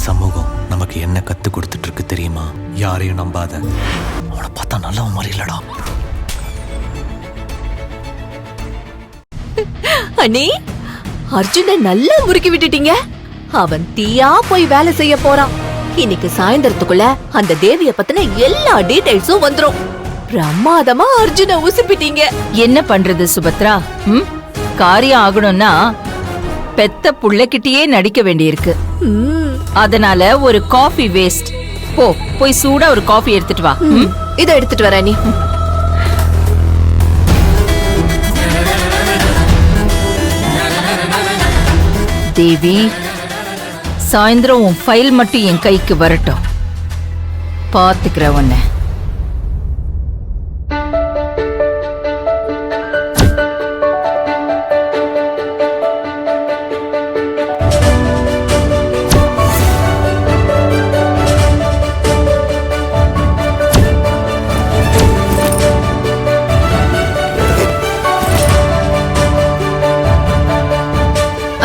சமூகம் நமக்கு என்ன கத்து கொடுத்துட்டு இருக்கு தெரியுமா? யாரையும் நம்பாத. அவனை பார்த்தா நல்லவன் மாதிரி இல்லடா. அண்ணி, அர்ஜுனை நல்லா முறுக்கி விட்டுட்டீங்க. அவன் தீயா போய் வேலை செய்ய போறான். இன்னைக்கு சாயந்தரத்துக்குள்ள அந்த தேவிய பத்தின எல்லா டீடைல்ஸும் வந்துரும். பிரமாதமா அர்ஜுனை உசுப்பிட்டீங்க. என்ன பண்றது சுபத்ரா? காரியம் ஆகணும்னா பெத்த புள்ளைகிட்டயே நடிக்க வேண்டியிருக்கு. அதனால ஒரு காஃபி வேஸ்ட். போய் சூடா ஒரு காஃபி எடுத்துட்டு வா. இத எடுத்துட்டு வர நீ. தேவி, சாயந்தரம் உன் ஃபைல் மட்டும் என் கைக்கு வரட்டும். பாத்துக்கிற உன்னை.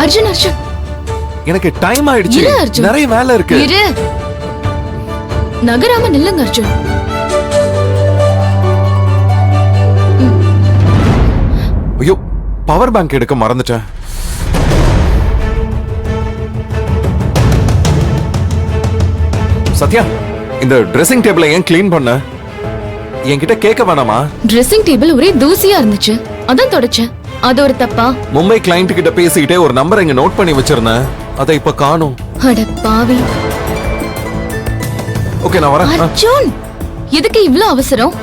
அர்ஜுன், அர்ஜுன், எனக்கு டைம் ஆயிடுச்சு. நிறைய வேலை இருக்கு. இரு, நகராம நில்லுங்க அர்ஜுன். ஐயோ, பவர் பேங்க் எடுக்க மறந்துட்டேன். சத்யா, இந்த ட்ரெஸ்ஸிங் டேபிளை ஏன் கிளீன் பண்ண? என்கிட்ட கேட்க வேணாமா? ட்ரெஸ்ஸிங் டேபிள் ஒரே தூசியா இருந்துச்சு, அதான் தொடச்சேன். அது ஒரு தப்பா? மும்பை கிளையண்ட் கிட்ட பேசிக்கிட்டே ஒரு நம்பர் இங்க நோட் பண்ணி வச்சிருந்தேன். அதை இப்ப காணோம். அட பாவி. ஓகே, நான் வரேன். அர்ஜுன், எதுக்கு இவ்ளோ அவசரம்?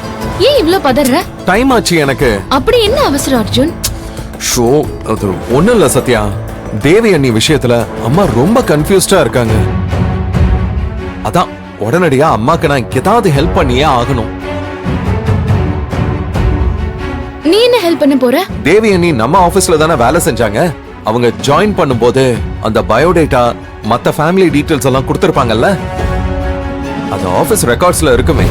ஏன் இவ்ளோ பதற? டைம் ஆச்சு எனக்கு. அப்படி என்ன அவசரம் அர்ஜுன்? ஷோ, அது ஒண்ணும் இல்ல சத்யா. தேவி அண்ணி விஷயத்துல அம்மா ரொம்ப கன்ஃபியூஸ்டா இருக்காங்க. அதான் உடனடியா அம்மாக்கு நான் ஏதாவது ஹெல்ப் பண்ணியே ஆகணும். நீ என்ன ஹெல்ப் பண்ண போற? தேவி அண்ணி நம்ம ஆபீஸ்ல தானே வேலை செஞ்சாங்க. அவங்க ஜாயின் பண்ணும்போது அந்த பயோடேட்டா, மத்த ஃபேமிலி டீடைல்ஸ் எல்லாம் கொடுத்திருப்பாங்கல்ல, அது ஆபீஸ் ரெக்கார்ட்ஸ்ல இருக்குமே.